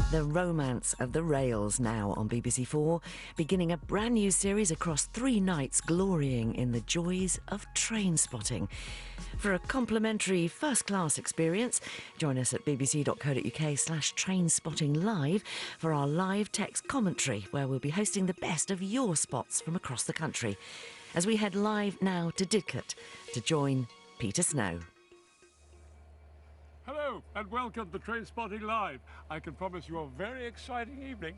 The Romance of the Rails, now on BBC4, beginning a brand new series across 3 nights glorying in the joys of train-spotting. For a complimentary first-class experience, join us at bbc.co.uk/trainspotting live for our live text commentary, where we'll be hosting the best of your spots from across the country, as we head live now to Didcot to join Peter Snow. Hello and welcome to Trainspotting Live. I can promise you a very exciting evening.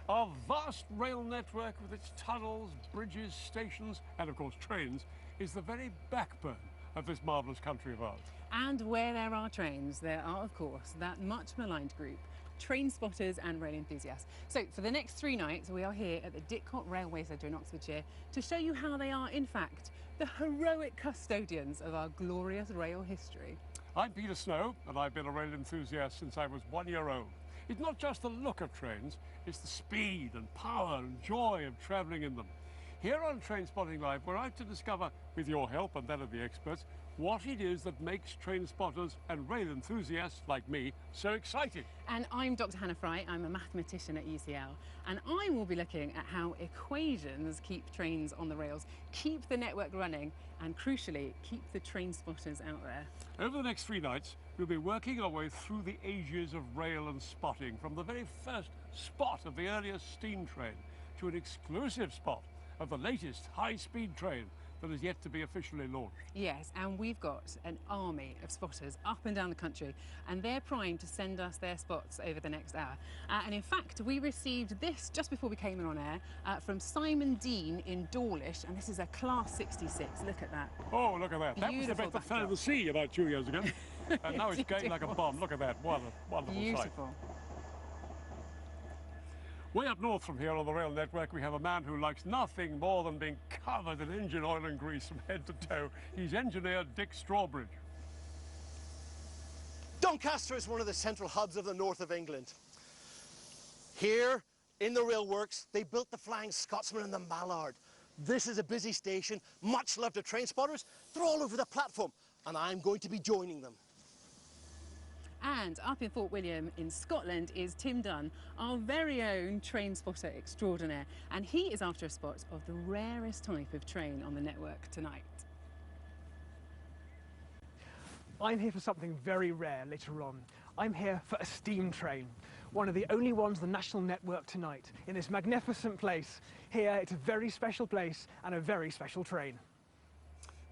Our vast rail network with its tunnels, bridges, stations and of course trains is the very backbone of this marvellous country of ours. And where there are trains, there are of course that much maligned group, train spotters and rail enthusiasts. So for the next 3 nights we are here at the Didcot Rail Centre in Oxfordshire to show you how they are in fact the heroic custodians of our glorious rail history. I'm Peter Snow and I've been a rail enthusiast since I was 1 year old. It's not just the look of trains, it's the speed and power and joy of travelling in them. Here on Trainspotting Live, we're out to discover, with your help and that of the experts, what it is that makes train spotters and rail enthusiasts like me so excited. And I'm Dr. Hannah Fry, I'm a mathematician at UCL, and I will be looking at how equations keep trains on the rails, keep the network running, and crucially, keep the train spotters out there. Over the next 3 nights, we'll be working our way through the ages of rail and spotting, from the very first spot of the earliest steam train to an exclusive spot of the latest high-speed train that is yet to be officially launched. Yes, and we've got an army of spotters up and down the country, and they're primed to send us their spots over the next hour. And in fact, we received this just before we came in on air from Simon Dean in Dawlish, and this is a Class 66. Look at that. Oh, look at that. That was the bit that fell in the sea about 2 years ago. And now it's going like a bomb. Look at that. What a wonderful Beautiful. sight. Way up north from here on the rail network, we have a man who likes nothing more than being covered in engine oil and grease from head to toe. He's engineer Dick Strawbridge. Doncaster is one of the central hubs of the north of England. Here, in the rail works, they built the Flying Scotsman and the Mallard. This is a busy station, much loved of train spotters. They're all over the platform, and I'm going to be joining them. And up in Fort William in Scotland is Tim Dunn, our very own train spotter extraordinaire. And he is after a spot of the rarest type of train on the network tonight. I'm here for something very rare later on. I'm here for a steam train, one of the only ones on the national network tonight, in this magnificent place. Here, it's a very special place and a very special train.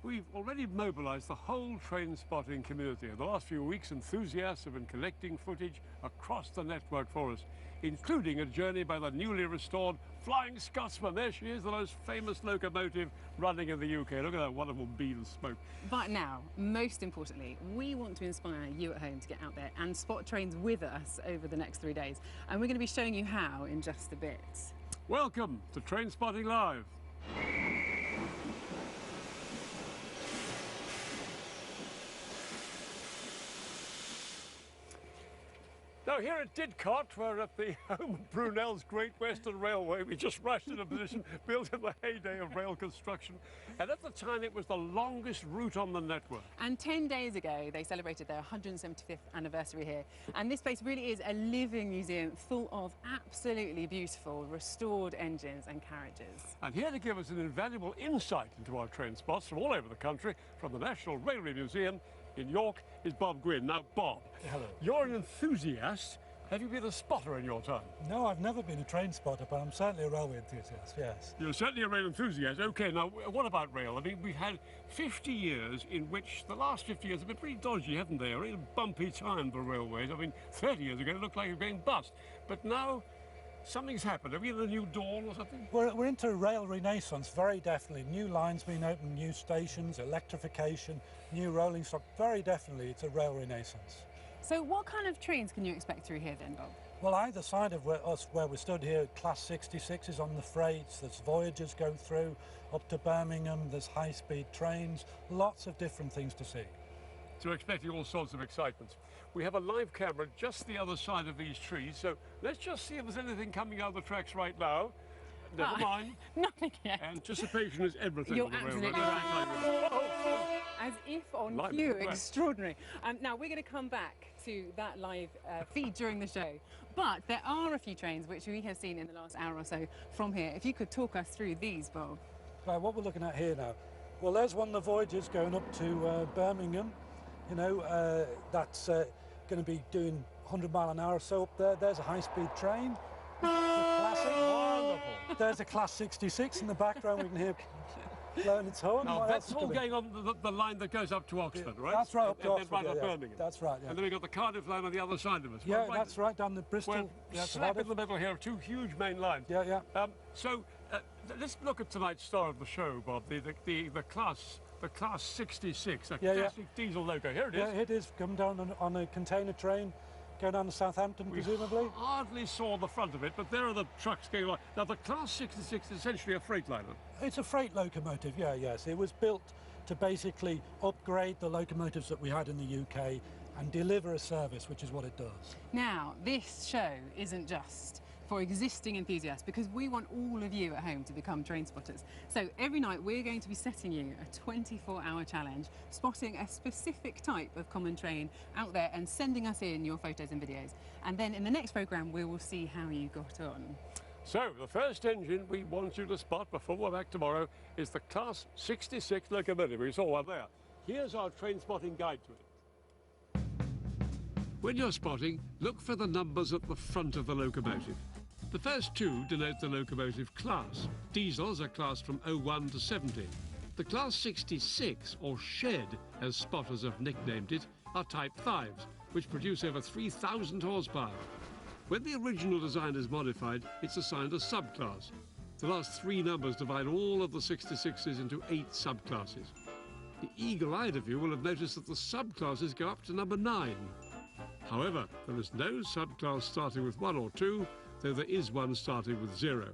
We've already mobilised the whole train spotting community. In the last few weeks, enthusiasts have been collecting footage across the network for us, including a journey by the newly restored Flying Scotsman. There she is, the most famous locomotive running in the UK. Look at that wonderful bead of smoke. But now, most importantly, we want to inspire you at home to get out there and spot trains with us over the next 3 days. And we're going to be showing you how in just a bit. Welcome to Trainspotting Live. Now here at Didcot, we're at the home of Brunel's Great Western Railway. We just rushed in a position built in the heyday of rail construction, and at the time it was the longest route on the network. And 10 days ago they celebrated their 175th anniversary here, and this place really is a living museum full of absolutely beautiful restored engines and carriages. And here to give us an invaluable insight into our train spots from all over the country, from the National Railway Museum in York, is Bob Gwynn. Now, Bob, hello. You're an enthusiast. Have you been a spotter in your time? No, I've never been a train spotter, but I'm certainly a railway enthusiast, yes. You're certainly a rail enthusiast. OK, now, what about rail? I mean, we've had 50 years in which the last 50 years have been pretty dodgy, haven't they? A real bumpy time for railways. I mean, 30 years ago, it looked like it was going bust. But now, something's happened. Are we in a new dawn or something? We're into a rail renaissance, very definitely. New lines being opened, new stations, electrification, new rolling stock. Very definitely, it's a rail renaissance. So what kind of trains can you expect through here then, Bob? Well, either side of where we stood here, Class 66 is on the freights, there's Voyagers go through, up to Birmingham, there's high-speed trains, lots of different things to see. So we're expecting all sorts of excitement. We have a live camera just the other side of these trees, so let's just see if there's anything coming out of the tracks right now. Never mind. Nothing yet. Anticipation is everything. You're on the absolutely railroad. right. As if on Live cue, at the extraordinary. Now we're going to come back to that live feed during the show. But there are a few trains which we have seen in the last hour or so from here. If you could talk us through these, Bob. Right, what we're looking at here now. Well, there's one of the voyages going up to Birmingham. You know, that's going to be doing 100 mile an hour or so up there. There's a high-speed train. The classic. Wonderful. There's a Class 66 in the background. We can hear blowing its horn. Now, that's all going on the line that goes up to Oxford, right? That's right, up to Oxford, and then right up Birmingham. That's right, yeah. And then we've got the Cardiff line on the other side of us. Yeah, right, that's right, down the Bristol. We're slap in the middle here of two huge main lines. Yeah, yeah. So let's look at tonight's star of the show, Bob, the Class 66, a classic diesel loco. Here it is. Yeah, it is, coming down on a container train, going down to Southampton, presumably. Hardly saw the front of it, but there are the trucks going along. Now, the Class 66 is essentially a freightliner. It's a freight locomotive, yes. It was built to basically upgrade the locomotives that we had in the UK and deliver a service, which is what it does. Now, this show isn't just for existing enthusiasts, because we want all of you at home to become train spotters. So every night we're going to be setting you a 24-hour challenge, spotting a specific type of common train out there and sending us in your photos and videos. And then in the next programme we will see how you got on. So the first engine we want you to spot before we're back tomorrow is the Class 66 locomotive. We saw one there. Here's our train spotting guide to it. When you're spotting, look for the numbers at the front of the locomotive. The first two denote the locomotive class. Diesels are classed from 01 to 70. The Class 66, or shed, as spotters have nicknamed it, are Type 5s, which produce over 3,000 horsepower. When the original design is modified, it's assigned a subclass. The last three numbers divide all of the 66s into 8 subclasses. The eagle-eyed of you will have noticed that the subclasses go up to number 9. However, there is no subclass starting with 1 or 2, though there is one starting with 0.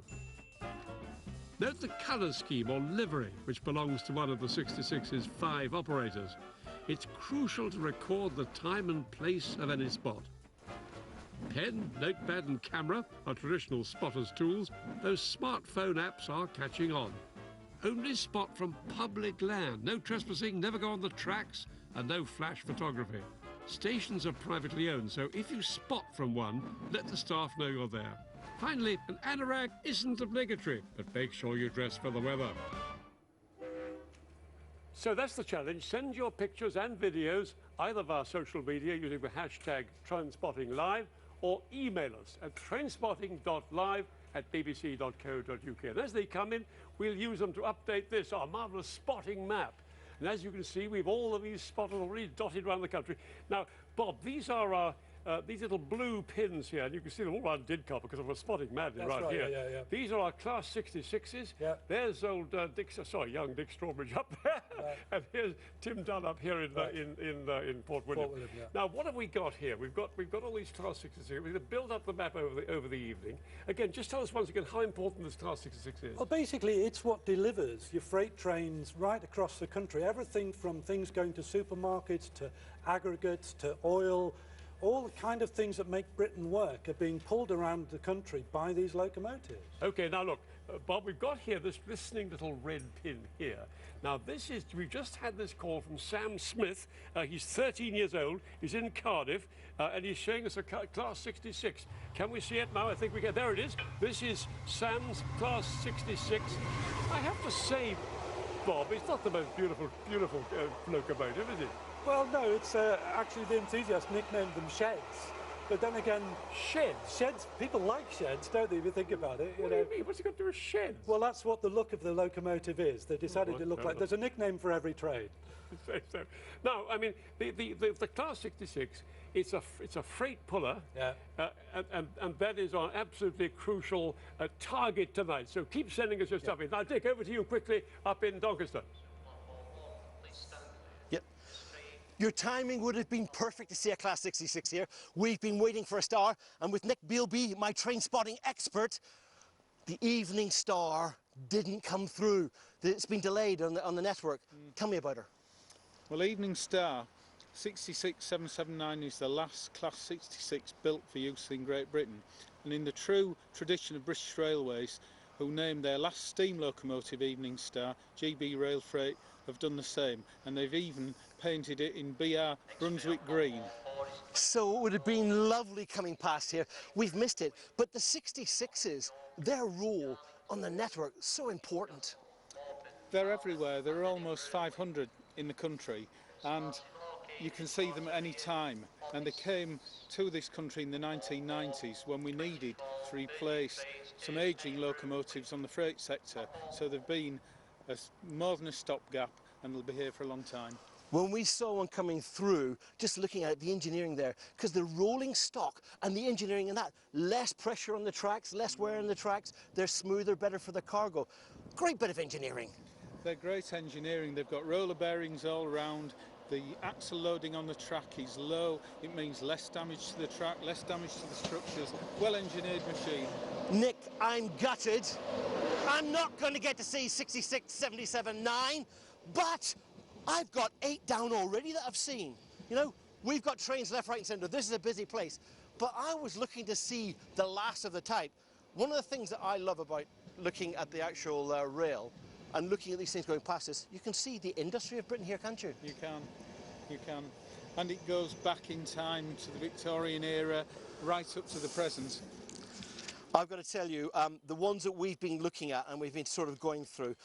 Note the colour scheme or livery, which belongs to one of the 66's 5 operators. It's crucial to record the time and place of any spot. Pen, notepad and camera are traditional spotters' tools. Those smartphone apps are catching on. Only spot from public land. No trespassing, never go on the tracks, and no flash photography. Stations are privately owned, so if you spot from one, let the staff know you're there. Finally, an anorak isn't obligatory, but make sure you dress for the weather. So that's the challenge. Send your pictures and videos either via social media using the hashtag TrainspottingLive or email us at trainspotting.live@bbc.co.uk. And as they come in, we'll use them to update this, our marvellous spotting map. And as you can see, we've all of these spotters already dotted around the country. Now, Bob, these are our these little blue pins here, and you can see them all around Didcot because of a spotting madly right here. Yeah. These are our Class 66s. Yeah. There's old young Dick Strawbridge up there, and here's Tim Dunn up here in Port William. Yeah. Now, what have we got here? We've got all these Class 66s. We're going to build up the map over the evening. Again, just tell us once again how important this Class 66 is. Well, basically, it's what delivers your freight trains right across the country. Everything from things going to supermarkets to aggregates to oil. All the kind of things that make Britain work are being pulled around the country by these locomotives. OK, now look, Bob, we've got here this glistening little red pin here. Now, we've just had this call from Sam Smith. He's 13 years old. He's in Cardiff, and he's showing us a Class 66. Can we see it now? I think we can. There it is. This is Sam's Class 66. I have to say, Bob, it's not the most beautiful locomotive, is it? Well, no, it's actually the enthusiasts nicknamed them sheds. But then again... Sheds? Sheds, people like sheds, don't they, if you think about it? What do you mean? What's it got to do with sheds? Well, that's what the look of the locomotive is. They decided to look like... There's a nickname for every trade. So. Now, I mean, the Class 66, it's a freight puller, and that is our absolutely crucial target tonight. So keep sending us your stuff in. Now, Dick, over to you quickly up in Doncaster. Your timing would have been perfect to see a Class 66 here. We've been waiting for a star, and with Nick Bealby, my train spotting expert, the evening star didn't come through. It's been delayed on the network. Tell me about her. Well, Evening Star 66779 is the last Class 66 built for use in Great Britain, and in the true tradition of British Railways, who named their last steam locomotive Evening Star, GB Rail Freight have done the same, and they've even painted it in BR Brunswick green. So it would have been lovely coming past here. We've missed it, but the 66s, their role on the network, so important. They're everywhere. There are almost 500 in the country, and you can see them at any time. And they came to this country in the 1990s when we needed to replace some ageing locomotives on the freight sector. So they've been more than a stopgap, and they'll be here for a long time. When we saw one coming through, just looking at the engineering there, because the rolling stock and the engineering in that, less pressure on the tracks, less wear on the tracks, they're smoother, better for the cargo. Great bit of engineering. They're great engineering. They've got roller bearings all around. The axle loading on the track is low. It means less damage to the track, less damage to the structures. Well-engineered machine. Nick, I'm gutted. I'm not going to get to see 66, 77, 9, but I've got 8 down already that I've seen. You know, we've got trains left, right and centre. This is a busy place. But I was looking to see the last of the type. One of the things that I love about looking at the actual rail and looking at these things going past us, you can see the industry of Britain here, can't you? You can. And it goes back in time to the Victorian era, right up to the present. I've got to tell you, the ones that we've been looking at and we've been sort of going through,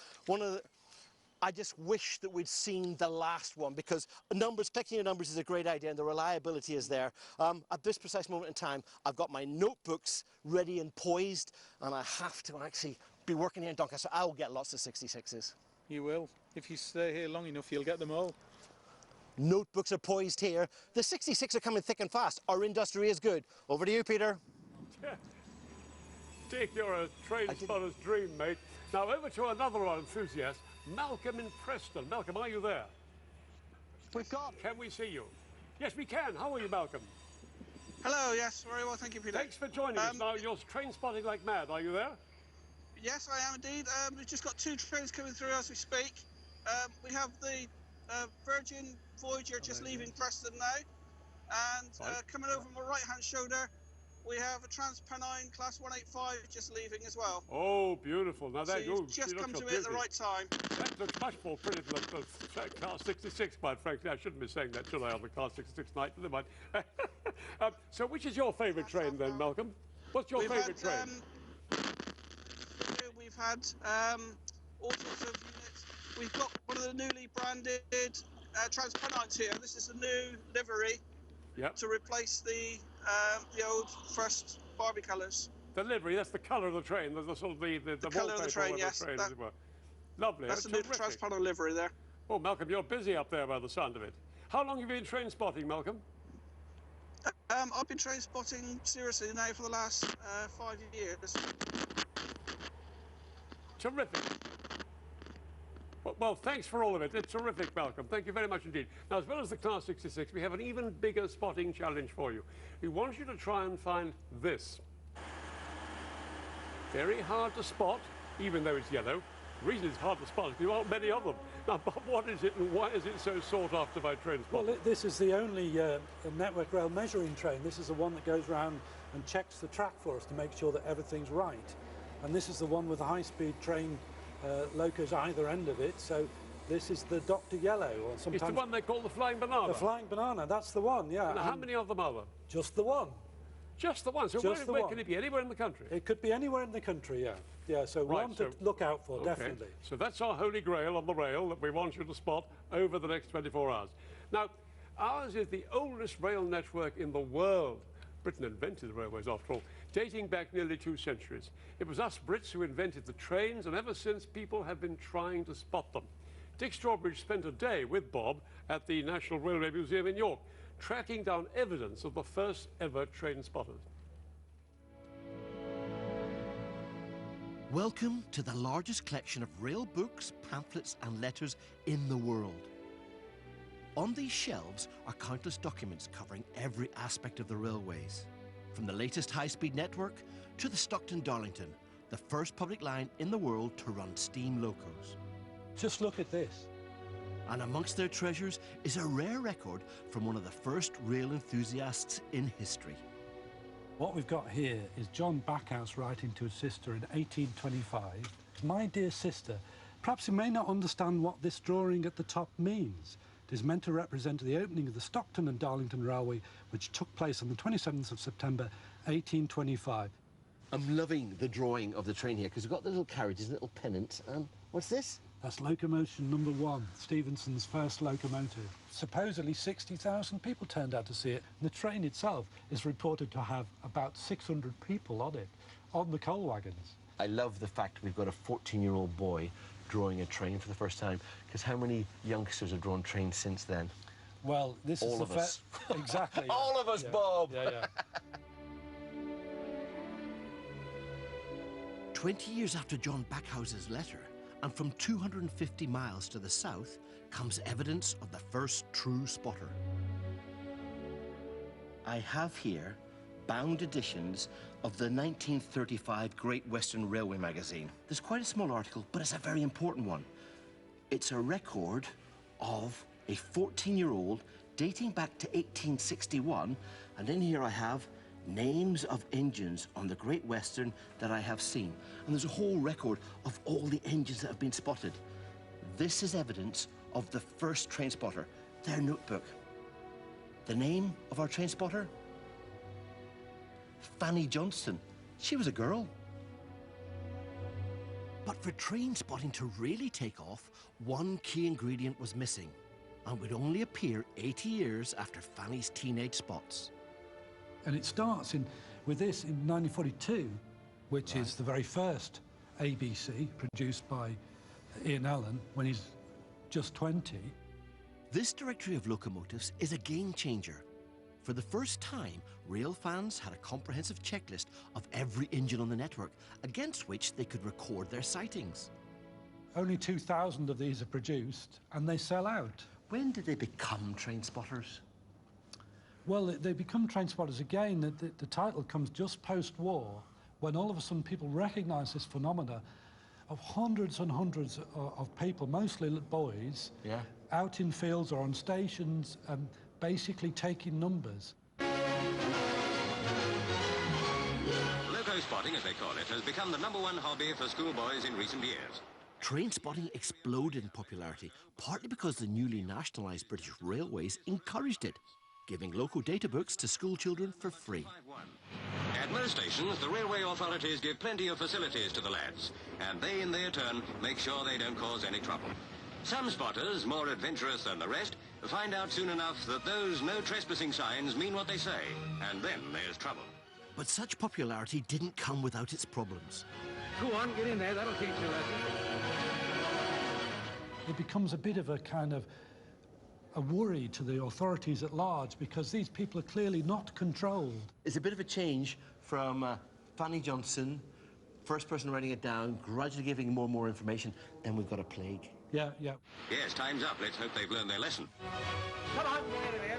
I just wish that we'd seen the last one, because collecting your numbers is a great idea and the reliability is there. At this precise moment in time, I've got my notebooks ready and poised, and I have to actually be working here in Doncaster. I will get lots of 66s. You will. If you stay here long enough, you'll get them all. Notebooks are poised here. The 66 are coming thick and fast. Our industry is good. Over to you, Peter. Dick, you're a train spotter's dream, mate. Now over to another one enthusiast, Malcolm in Preston. Malcolm, are you there? We've got. Can we see you? Yes, we can. How are you, Malcolm? Hello, yes, very well, thank you, Peter. Thanks for joining us. Now, you're train spotting like mad. Are you there? Yes, I am indeed. We've just got 2 trains coming through as we speak. We have the Virgin Voyager just leaving Preston now. And coming over my right-hand shoulder, we have a Transpennine Class 185 just leaving as well. Oh, beautiful. Now, that you've just come to me at the right time. That looks much more pretty than the Class 66, quite frankly. I shouldn't be saying that, should I, on the Class 66 night? Never mind. So which is your favourite train then, Malcolm? What's your favourite train? We've had all sorts of units. We've got one of the newly branded Transpennines here. This is the new livery to replace the old first Barbie colours. The livery, that's the colour of the train, the sort of the colour of the train, yes. Train, as it were. Lovely. That's the new Transpennine livery there. Oh, Malcolm, you're busy up there by the sound of it. How long have you been train spotting, Malcolm? I've been train spotting seriously now for the last 5 years. Terrific. Well, thanks for all of it. It's terrific, Malcolm. Thank you very much indeed. Now, as well as the Class 66, we have an even bigger spotting challenge for you. We want you to try and find this. Very hard to spot, even though it's yellow. The reason it's hard to spot is there aren't many of them. Now, but what is it and why is it so sought after by train spotters? Well, this is the only network rail measuring train. This is the one that goes round and checks the track for us to make sure that everything's right. And this is the one with the high-speed train locos either end of it. So this is the Dr. Yellow, or sometimes... It's the one they call the Flying Banana? The Flying Banana, that's the one, yeah. And how many of them are there? Just the one. Just the one? So where can it be? Anywhere in the country? It could be anywhere in the country, yeah. Yeah, so right, one to look out for, definitely. So that's our holy grail on the rail that we want you to spot over the next 24 hours. Now, ours is the oldest rail network in the world. Britain invented the railways, after all, dating back nearly 2 centuries. It was us Brits who invented the trains, and ever since, people have been trying to spot them. Dick Strawbridge spent a day with Bob at the National Railway Museum in York, tracking down evidence of the first ever train spotters. Welcome to the largest collection of rail books, pamphlets and letters in the world. On these shelves are countless documents covering every aspect of the railways, from the latest high-speed network to the Stockton-Darlington, the first public line in the world to run steam locos. Just look at this. And amongst their treasures is a rare record from one of the first rail enthusiasts in history. What we've got here is John Backhouse writing to his sister in 1825. My dear sister, perhaps you may not understand what this drawing at the top means. It is meant to represent the opening of the Stockton and Darlington Railway, which took place on the 27th of September 1825. I'm loving the drawing of the train here, because we've got the little carriages, little pennants. What's this? That's locomotion number 1, Stephenson's first locomotive. Supposedly 60,000 people turned out to see it. And the train itself is reported to have about 600 people on it, on the coal wagons. I love the fact we've got a 14-year-old boy drawing a train for the first time, because how many youngsters have drawn trains since then? Well, this is all of us. Exactly. All of us, yeah. Bob! Yeah. 20 years after John Backhouse's letter, and from 250 miles to the south, comes evidence of the first true spotter. I have here bound editions of the 1935 Great Western Railway magazine. There's quite a small article, but it's a very important one. It's a record of a 14-year-old dating back to 1861, and in here I have names of engines on the Great Western that I have seen. And there's a whole record of all the engines that have been spotted. This is evidence of the first train spotter, their notebook. The name of our train spotter? Fanny Johnston. She was a girl. But for train spotting to really take off, one key ingredient was missing, and would only appear 80 years after Fanny's teenage spots. And it starts with this in 1942, which is the very first ABC produced by Ian Allen when he's just 20. This directory of locomotives is a game changer. For the first time, rail fans had a comprehensive checklist of every engine on the network, against which they could record their sightings. Only 2,000 of these are produced, and they sell out. When did they become train spotters? Well, they become train spotters again. The title comes just post-war, when all of a sudden people recognise this phenomena of hundreds and hundreds of people, mostly boys, out in fields or on stations, basically taking numbers. Loco spotting, as they call it, has become the #1 hobby for schoolboys in recent years. Train spotting exploded in popularity, partly because the newly nationalised British Railways encouraged it, giving local data books to school children for free. At most stations, the railway authorities give plenty of facilities to the lads, and they, in their turn, make sure they don't cause any trouble. Some spotters, more adventurous than the rest, find out soon enough that those no trespassing signs mean what they say, and then there's trouble. But such popularity didn't come without its problems. Go on, get in there, that'll teach you a lesson. It becomes a bit of a kind of a worry to the authorities at large, because these people are clearly not controlled. It's a bit of a change from Fanny Johnson, first person writing it down, gradually giving more and more information, then we've got a plague. Yeah. Yes, time's up. Let's hope they've learned their lesson. Come on, get out of there.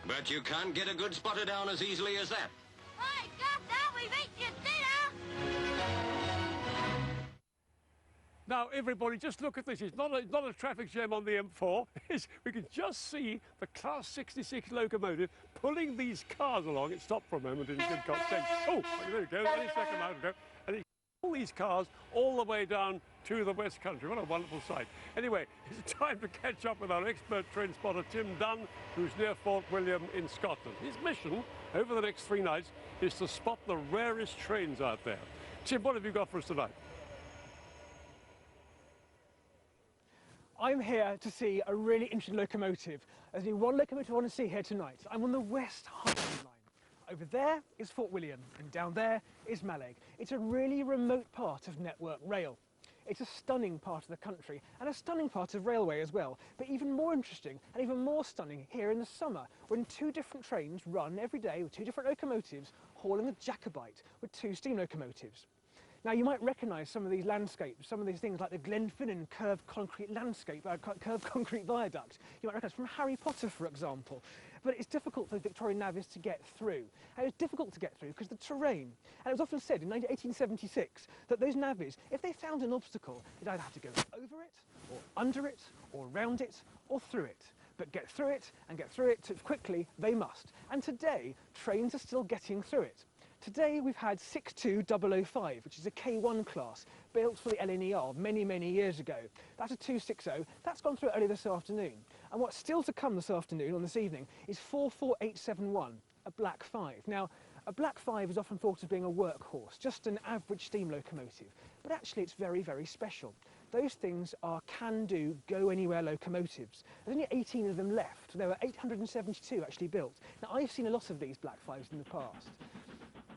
But you can't get a good spotter down as easily as that. Hey, Guster, we've eaten your dinner! Now, everybody, just look at this. It's not a traffic jam on the M4. We can just see the Class 66 locomotive pulling these cars along. It stopped for a moment in Didcot Rail. Oh, there we go. Any second now to go. And it pulled these cars all the way down to the West Country. What a wonderful sight. Anyway, it's time to catch up with our expert train spotter, Tim Dunn, who's near Fort William in Scotland. His mission over the next 3 nights is to spot the rarest trains out there. Tim, what have you got for us tonight? I'm here to see a really interesting locomotive. There's only one locomotive I want to see here tonight. I'm on the West Highland line. Over there is Fort William, and down there is Mallaig. It's a really remote part of Network Rail. It's a stunning part of the country, and a stunning part of railway as well. But even more interesting, and even more stunning here in the summer, when 2 different trains run every day with 2 different locomotives, hauling a Jacobite with 2 steam locomotives. Now, you might recognise some of these landscapes, some of these things like the Glenfinnan curved concrete landscape, curved concrete viaduct. You might recognise from Harry Potter, for example. But it's difficult for the Victorian navvies to get through. And it was difficult to get through because of the terrain. And it was often said in 1876 that those navvies, if they found an obstacle, they'd either have to go over it, or under it, or round it, or through it. But get through it, and get through it quickly, they must. And today, trains are still getting through it. Today we've had 62005, which is a K1 class, built for the LNER many, many years ago. That's a 260, that's gone through early this afternoon. And what's still to come this afternoon, on this evening, is 44871, a Black 5. Now, a Black 5 is often thought of being a workhorse, just an average steam locomotive, but actually it's very, very special. Those things are can-do, go-anywhere locomotives. There's only 18 of them left. There were 872 actually built. Now, I've seen a lot of these Black 5s in the past,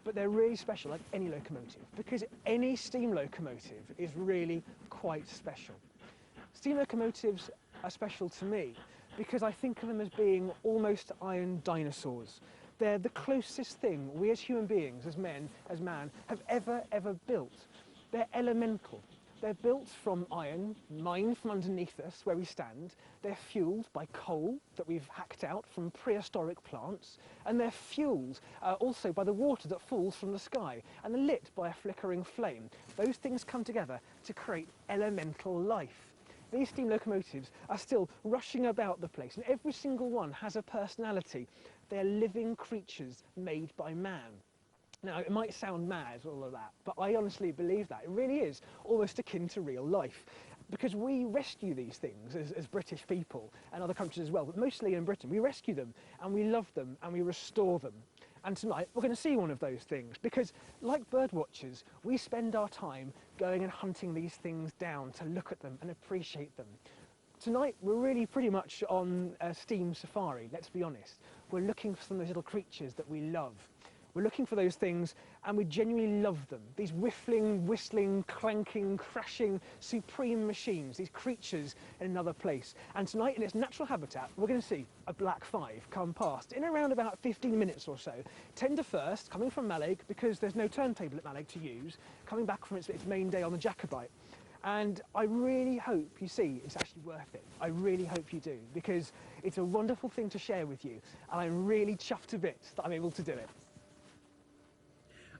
but they're really special, like any locomotive, because any steam locomotive is really quite special. Steam locomotives are special to me because I think of them as being almost iron dinosaurs. They're the closest thing we as human beings, as men, as man, have ever built. They're elemental. They're built from iron, mined from underneath us where we stand. They're fuelled by coal that we've hacked out from prehistoric plants. And they're fuelled also by the water that falls from the sky and they're lit by a flickering flame. Those things come together to create elemental life. These steam locomotives are still rushing about the place, and every single one has a personality. They're living creatures made by man. Now, it might sound mad, all of that, but I honestly believe that. It really is almost akin to real life, because we rescue these things as British people, and other countries as well, but mostly in Britain. We rescue them, and we love them, and we restore them. And tonight, we're going to see one of those things, because like bird watchers, we spend our time going and hunting these things down to look at them and appreciate them. Tonight, we're really pretty much on a steam safari, let's be honest. We're looking for some of those little creatures that we love. We're looking for those things, and we genuinely love them. These whiffling, whistling, clanking, crashing, supreme machines, these creatures in another place. And tonight, in its natural habitat, we're going to see a Black 5 come past in around about 15 minutes or so. Tender first, coming from Mallaig, because there's no turntable at Mallaig to use, coming back from its main day on the Jacobite. And I really hope you see it's actually worth it. I really hope you do, because it's a wonderful thing to share with you, and I'm really chuffed to bits that I'm able to do it.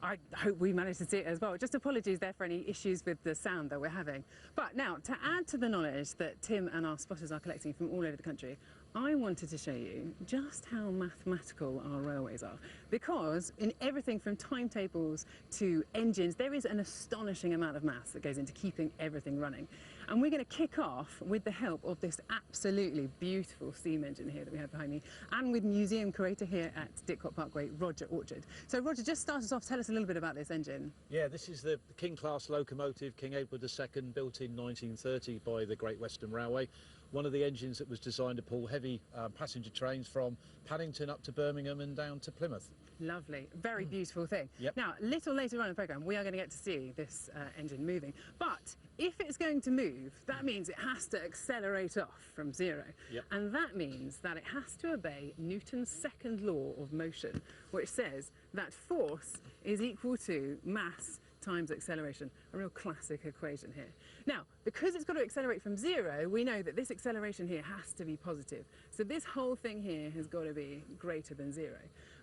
I hope we managed to see it as well. Just apologies there for any issues with the sound that we're having. But now, to add to the knowledge that Tim and our spotters are collecting from all over the country, I wanted to show you just how mathematical our railways are. Because in everything from timetables to engines, there is an astonishing amount of maths that goes into keeping everything running. And we're going to kick off with the help of this absolutely beautiful steam engine here that we have behind me, and with museum curator here at Didcot Parkway, Roger Orchard. So Roger, just start us off, tell us a little bit about this engine. Yeah, this is the King class locomotive, King Edward II, built in 1930 by the Great Western Railway. One of the engines that was designed to pull heavy passenger trains from Paddington up to Birmingham and down to Plymouth. Lovely, very beautiful thing. Yep. Now, a little later on in the programme, we are going to get to see this engine moving. But if it's going to move, that means it has to accelerate off from zero. Yep. And that means that it has to obey Newton's second law of motion, which says that force is equal to mass times acceleration, a real classic equation here. Now, because it's got to accelerate from zero, we know that this acceleration here has to be positive. So this whole thing here has got to be greater than zero.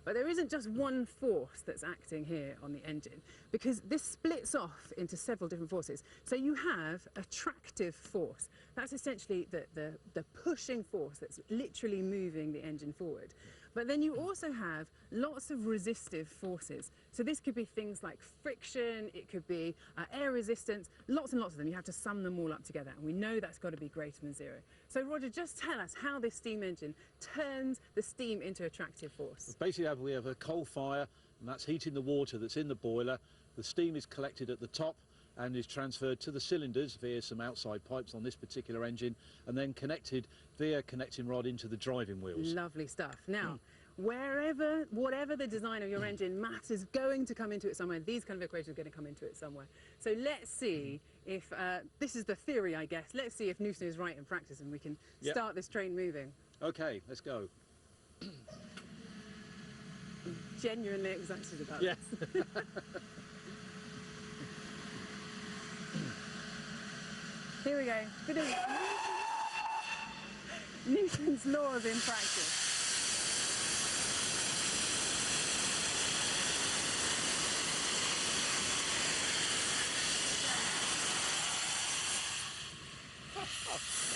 But there isn't just one force that's acting here on the engine, because this splits off into several different forces. So you have attractive force. That's essentially the pushing force that's literally moving the engine forward. But then you also have lots of resistive forces. So this could be things like friction, it could be air resistance, lots and lots of them. You have to sum them all up together, and we know that's got to be greater than zero. So Roger, just tell us how this steam engine turns the steam into attractive force. Basically, we have a coal fire, and that's heating the water that's in the boiler. The steam is collected at the top and is transferred to the cylinders via some outside pipes on this particular engine, and then connected via connecting rod into the driving wheels. Lovely stuff. Now, whatever the design of your engine, maths is going to come into it somewhere. These kind of equations are going to come into it somewhere. So let's see if, this is the theory, I guess, let's see if Newton is right in practice and we can start this train moving. Okay, let's go. I'm genuinely excited about this. Here we go. Bit of Newton's laws in practice.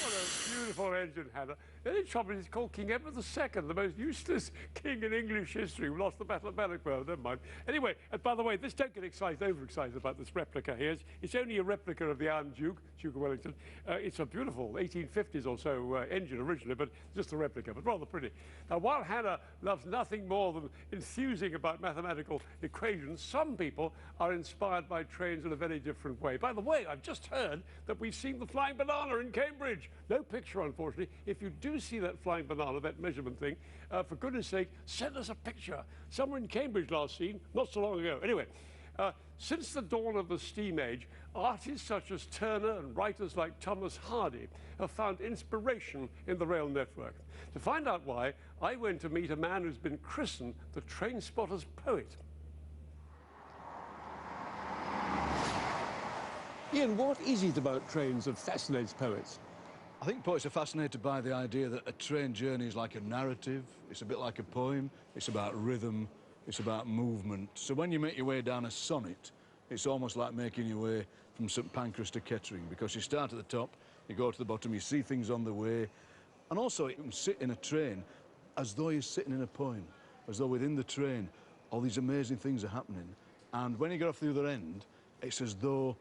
What a Beautiful engine, Hannah. The only trouble is it's called King Edward II, the most useless king in English history who lost the Battle of Bannockburn. Never mind. Anyway, and by the way, don't get overexcited about this replica here. It's only a replica of the Iron Duke, Duke of Wellington. It's a beautiful 1850s or so engine originally, but just a replica, but rather pretty. Now, while Hannah loves nothing more than enthusing about mathematical equations, some people are inspired by trains in a very different way. By the way, I've just heard that we've seen the Flying Banana in Cambridge. No picture, unfortunately. If you do see that Flying Banana, that measurement thing, for goodness sake, send us a picture. Somewhere in Cambridge last seen, not so long ago. Anyway, since the dawn of the steam age, artists such as Turner and writers like Thomas Hardy have found inspiration in the rail network. To find out why, I went to meet a man who's been christened the Trainspotter's poet. Ian, what is it about trains that fascinates poets? I think poets are fascinated by the idea that a train journey is like a narrative, it's a bit like a poem, it's about rhythm, it's about movement. So when you make your way down a sonnet, it's almost like making your way from St Pancras to Kettering, because you start at the top, you go to the bottom, you see things on the way, and also you can sit in a train as though you're sitting in a poem, as though within the train all these amazing things are happening, and when you get off the other end, it's as though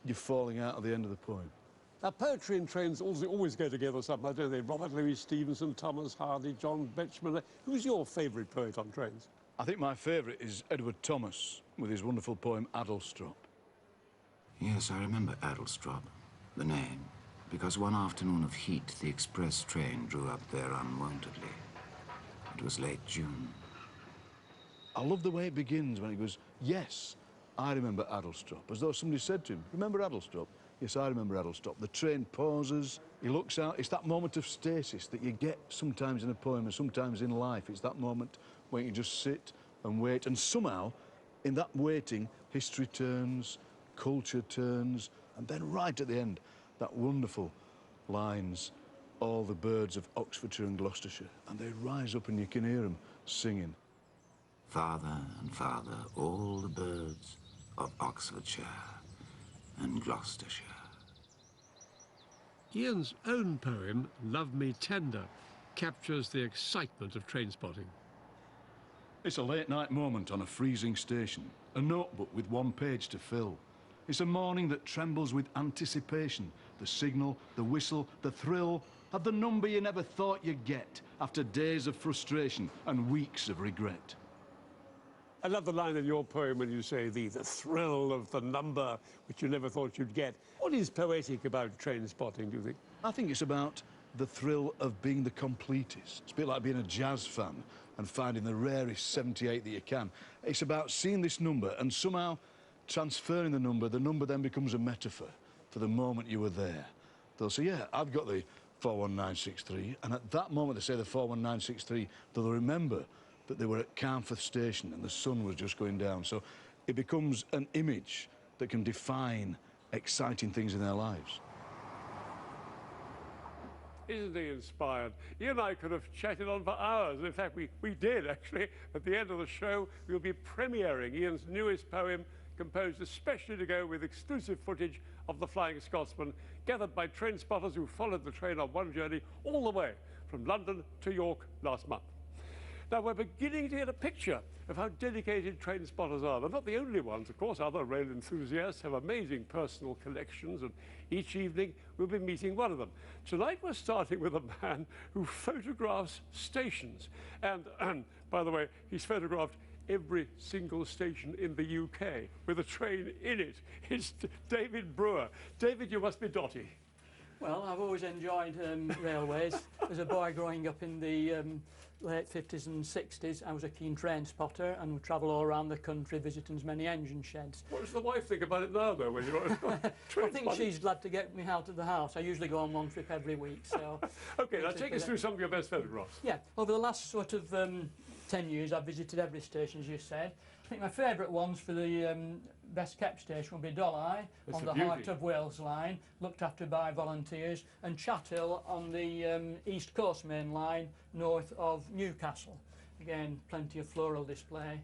you're falling out at the end of the poem. Now, poetry and trains always go together somehow, don't they? Robert Louis Stevenson, Thomas Hardy, John Betjeman. Who's your favourite poet on trains? I think my favourite is Edward Thomas, with his wonderful poem Addlestrop. Yes, I remember Addlestrop, the name, because one afternoon of heat, the express train drew up there unwontedly. It was late June. I love the way it begins when it goes, yes, I remember Addlestrop, as though somebody said to him, remember Addlestrop? Yes, I remember Addlestrop. The train pauses, he looks out. It's that moment of stasis that you get sometimes in a poem and sometimes in life. It's that moment when you just sit and wait, and somehow, in that waiting, history turns, culture turns, and then right at the end, that wonderful lines, all the birds of Oxfordshire and Gloucestershire, and they rise up and you can hear them singing. Farther and farther, all the birds of Oxfordshire and Gloucestershire. Ian's own poem, Love Me Tender, captures the excitement of train spotting. It's a late night moment on a freezing station, a notebook with one page to fill. It's a morning that trembles with anticipation, the signal, the whistle, the thrill of the number you never thought you'd get after days of frustration and weeks of regret. I love the line in your poem when you say the thrill of the number which you never thought you'd get. What is poetic about train spotting, do you think? I think it's about the thrill of being the completist. It's a bit like being a jazz fan and finding the rarest 78 that you can. It's about seeing this number and somehow transferring the number then becomes a metaphor for the moment you were there. They'll say, yeah, I've got the 41963, and at that moment they say the 41963, they'll remember that they were at Carnforth Station and the sun was just going down. So it becomes an image that can define exciting things in their lives. Isn't he inspired? Ian and I could have chatted on for hours. In fact, we did, actually. At the end of the show, we'll be premiering Ian's newest poem, composed especially to go with exclusive footage of the Flying Scotsman, gathered by train spotters who followed the train on one journey all the way from London to York last month. Now, we're beginning to get a picture of how dedicated train spotters are. They're not the only ones. Of course, other rail enthusiasts have amazing personal collections, and each evening we'll be meeting one of them. Tonight, we're starting with a man who photographs stations. And by the way, he's photographed every single station in the UK with a train in it. It's David Brewer. David, you must be dotty. Well, I've always enjoyed railways. As a boy growing up in the late 50s and 60s, I was a keen train spotter and would travel all around the country visiting as many engine sheds. What does the wife think about it now, though, when you're on I think she's glad to get me out of the house. I usually go on one trip every week, so... OK, now take us through some of your best photographs. Yeah, over the last sort of 10 years, I've visited every station, as you said. I think my favourite ones for the best kept station will be Dolly on the Heart of Wales line, looked after by volunteers, and Chathill on the East Coast main line, north of Newcastle. Again, plenty of floral display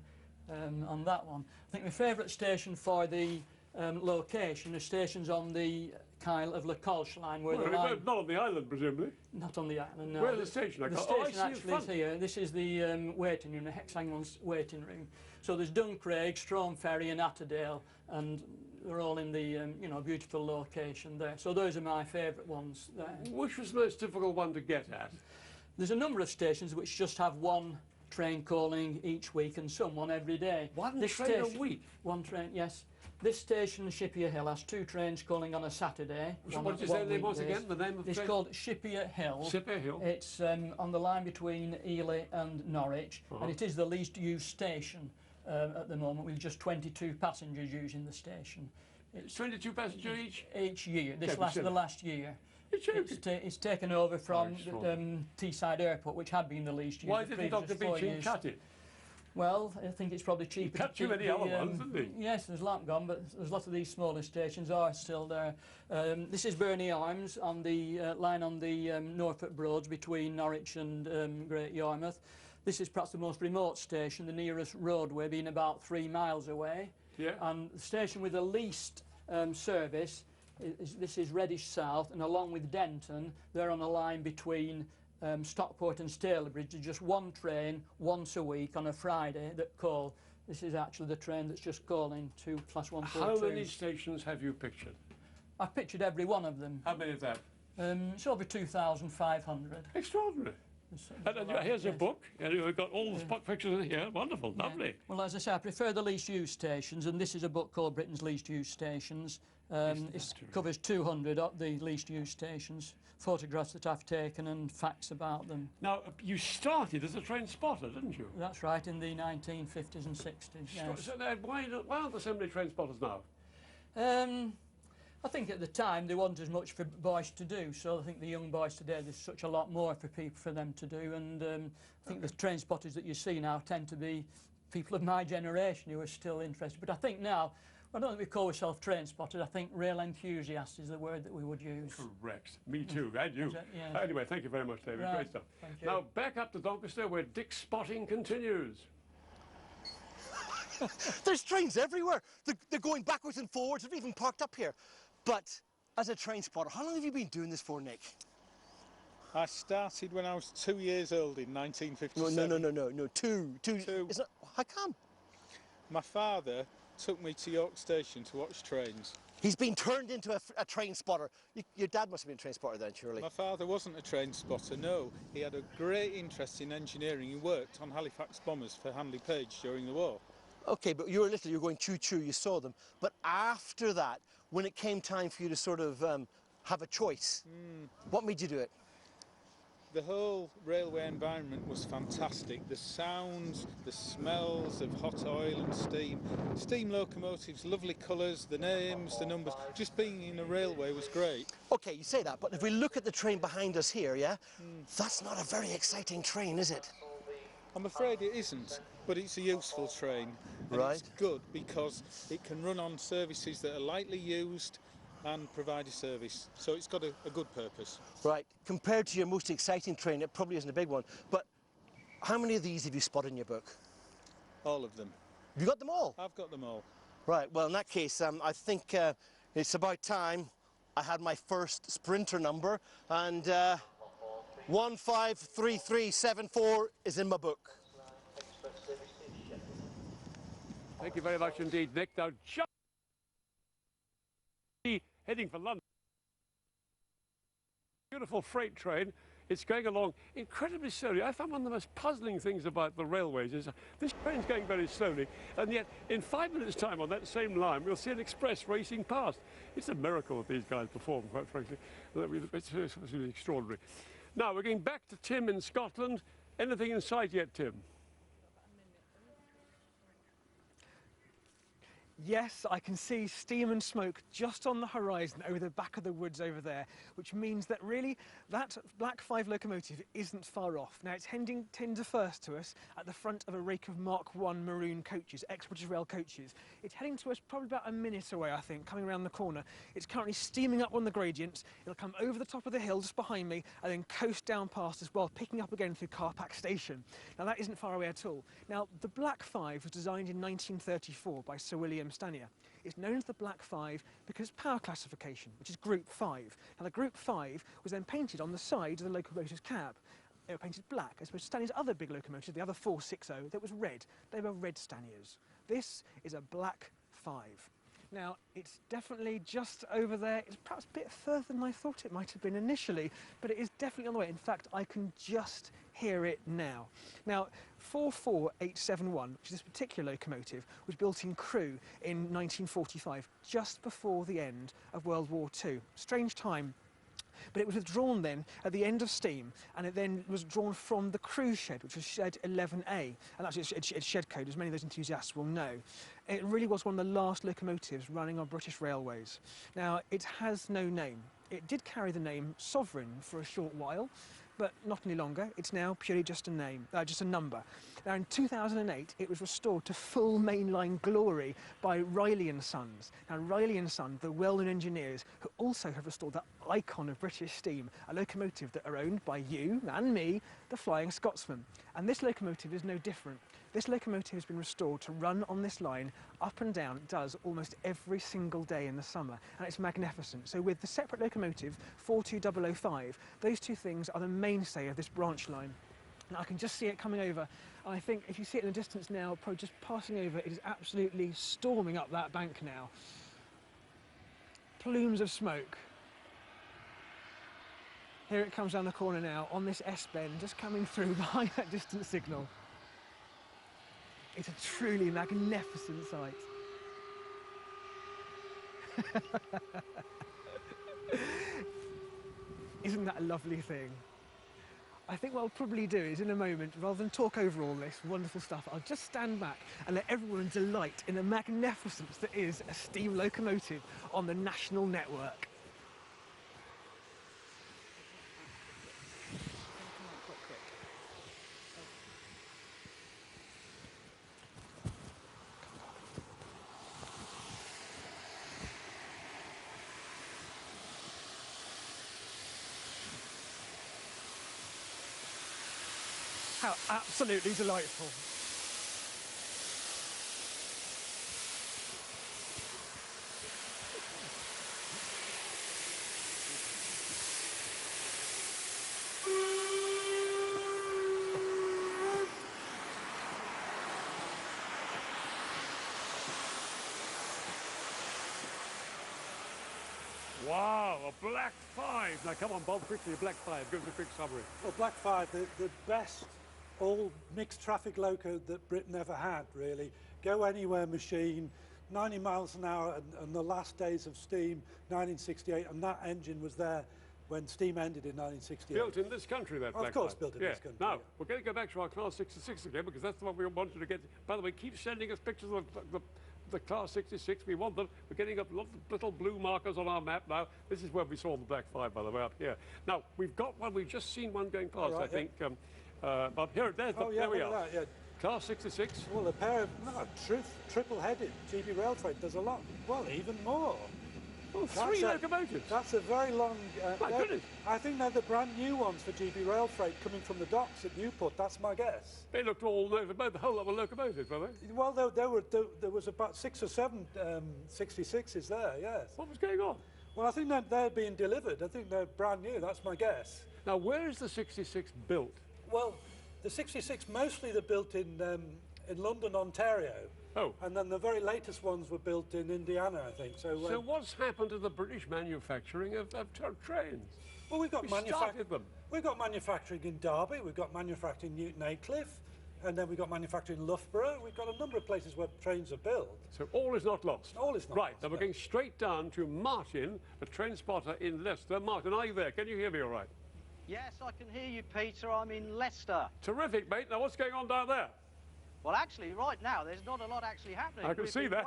on that one. I think my favourite station for the location are stations on the Kyle of La Colche line, where Well, the line... not on the island, presumably. Not on the island, no. Where's the station? The station actually is here. This is the waiting room, the hexagonal waiting room. So there's Duncraig, Strome Ferry and Atterdale, and they're all in the you know, beautiful location there. So those are my favourite ones there. Which was the most difficult one to get at? There's a number of stations which just have one train calling each week and someone every day. One train a week? One train, yes. This station, Shippier Hill, has 2 trains calling on a Saturday. So what did you say the name was again? The name of the It's train? called Shippier Hill. Shippier Hill. It's on the line between Ely and Norwich, and it is the least used station at the moment, with just 22 passengers using the station. It's 22 passengers each? Each year. The last year. It's taken over from Teesside Airport, which had been the least used. Why didn't Dr. Beeching cut it? Well, I think it's probably cheaper. He cut too many other ones, didn't he? Yes, there's a lot gone, but there's lots of these smaller stations are still there. This is Burney Arms on the line on the Norfolk Broads between Norwich and Great Yarmouth. This is perhaps the most remote station, the nearest roadway being about 3 miles away. Yeah. And the station with the least service this is Reddish South, and along with Denton, they're on a line between Stockport and Stalybridge. There's just one train once a week on a Friday that call. This is actually the train that's just calling to Class 1 How many stations have you pictured? I've pictured every one of them. How many is that? It's over 2,500. Extraordinary. And here's your book, and you've got all the spot pictures in here. Wonderful, lovely. Well, as I say, I prefer the least used stations, and this is a book called Britain's Least Used Stations. It covers 200 of the least used stations, photographs that I've taken and facts about them. Now, you started as a train spotter, didn't you? That's right, in the 1950s and 60s, yes. So why aren't there so many train spotters now? I think at the time there wasn't as much for boys to do, so I think the young boys today, there's such a lot more for them to do, and I think the train spotters that you see now tend to be people of my generation who are still interested. But I think now, I don't think we call ourselves train spotters, I think rail enthusiasts is the word that we would use. Correct. Me too, and you. Yeah. Anyway, thank you very much, David. Right. Great stuff. Thank you. Now, back up to Doncaster, where Dick Spotting continues. There's trains everywhere. They're going backwards and forwards. They're even parked up here. But as a train spotter, how long have you been doing this for, Nick? I started when I was 2 years old in 1957. No, two. How come? My father took me to York Station to watch trains. He's been turned into a train spotter. Your dad must have been a train spotter then, surely. My father wasn't a train spotter, no. He had a great interest in engineering. He worked on Halifax bombers for Handley Page during the war. OK, but you were little, you were going choo-choo, you saw them. But after that, when it came time for you to sort of have a choice, what made you do it? The whole railway environment was fantastic. The sounds, the smells of hot oil and steam. Steam locomotives, lovely colours, the names, the numbers. Just being in a railway was great. OK, you say that, but if we look at the train behind us here, yeah? That's not a very exciting train, is it? I'm afraid it isn't, but it's a useful train. And right. It's good because it can run on services that are lightly used and provide a service. So it's got a good purpose. Right. Compared to your most exciting train, it probably isn't a big one. But how many of these have you spotted in your book? All of them. Have you got them all? I've got them all. Right. Well, in that case, I think it's about time I had my first sprinter number, and 153374 is in my book. Thank you very much indeed, Nick. Now, just heading for London. Beautiful freight train. It's going along incredibly slowly. I found one of the most puzzling things about the railways is this train's going very slowly, and yet in 5 minutes' time on that same line, we'll see an express racing past. It's a miracle that these guys perform, quite frankly. It's really extraordinary. Now, we're going back to Tim in Scotland. Anything in sight yet, Tim? Yes, I can see steam and smoke just on the horizon over the back of the woods over there, which means that really that Black 5 locomotive isn't far off. Now it's heading tender first to us at the front of a rake of Mark 1 maroon coaches, ex-British Rail coaches. It's heading to us probably about a minute away, I think, coming around the corner. It's currently steaming up on the gradients. It'll come over the top of the hill just behind me and then coast down past us while picking up again through Carpac Station. Now that isn't far away at all. Now the Black 5 was designed in 1934 by Sir William medium stannier. It's known as the Black 5 because power classification, which is Group 5. Now the Group 5 was then painted on the side of the locomotive's cab. They were painted black, as opposed to Stanley's other big locomotive, the other 460, that was red. They were red Stanniers. This is a Black 5. Now, it's definitely just over there. It's perhaps a bit further than I thought it might have been initially, but it is definitely on the way. In fact, I can just hear it now. Now, 44871, which is this particular locomotive, was built in Crewe in 1945, just before the end of World War II. Strange time. But it was withdrawn then at the end of steam, and it then was drawn from the Crewe shed, which was shed 11A, and that's its shed code, as many of those enthusiasts will know. It really was one of the last locomotives running on British railways. Now, it has no name. It did carry the name Sovereign for a short while, but not any longer. It's now purely just a name, just a number. Now, in 2008, it was restored to full mainline glory by Riley and Sons. Now, Riley and Sons, the well-known engineers, who also have restored that icon of British steam, a locomotive that are owned by you and me, the Flying Scotsman. And this locomotive is no different. This locomotive has been restored to run on this line up and down. It does almost every single day in the summer, and it's magnificent. So with the separate locomotive, 42005, those two things are the mainstay of this branch line. And I can just see it coming over. I think if you see it in the distance now, probably just passing over, it is absolutely storming up that bank now. Plumes of smoke. Here it comes down the corner now, on this S-bend, just coming through behind that distance signal. It's a truly magnificent sight. Isn't that a lovely thing? I think what I'll probably do is, in a moment, rather than talk over all this wonderful stuff, I'll just stand back and let everyone delight in the magnificence that is a steam locomotive on the national network. How absolutely delightful. Wow, a Black 5. Now come on, Bob, quickly, a Black 5. Give us a quick summary. Well, Black 5, the best all mixed traffic loco that Britain ever had, really. Go anywhere machine, 90 miles an hour, and the last days of steam, 1968, and that engine was there when steam ended in 1968. Built in this country, that Black 5. Of course, built in this country. Now, we're going to go back to our Class 66 again, because that's the one we wanted to get. By the way, keep sending us pictures of the Class 66. We want them. We're getting up lots of little blue markers on our map now. This is where we saw the Black 5, by the way, up here. Now, we've got one. We've just seen one going past, right, I think. But here, there we are. That, yeah. Class 66. Well, a pair of triple-headed GB rail freight does a lot. Well, even more. Oh, three locomotives. That's a very long. My goodness. I think they're the brand new ones for GB rail freight coming from the docks at Newport. That's my guess. They looked all over the whole lot of locomotives, were they? Well, there was about 6 or 7 66s there. Yes. What was going on? Well, I think they're being delivered. I think they're brand new. That's my guess. Now, where is the 66 built? Well, the 66 mostly they're built in London, Ontario. Oh. And then the very latest ones were built in Indiana, I think. So what's happened to the British manufacturing of trains? Well, we've got them. We've got manufacturing in Derby, we've got manufacturing in Newton Aycliffe, and then we've got manufacturing in Loughborough. We've got a number of places where trains are built. So all is not lost? All is not lost. Right, lost, now we're going straight down to Martin, a train spotter in Leicester. Martin, are you there? Can you hear me all right? Yes, I can hear you, Peter. I'm in Leicester. Terrific, mate. Now, what's going on down there? Well, actually, right now, there's not a lot actually happening. I can see that.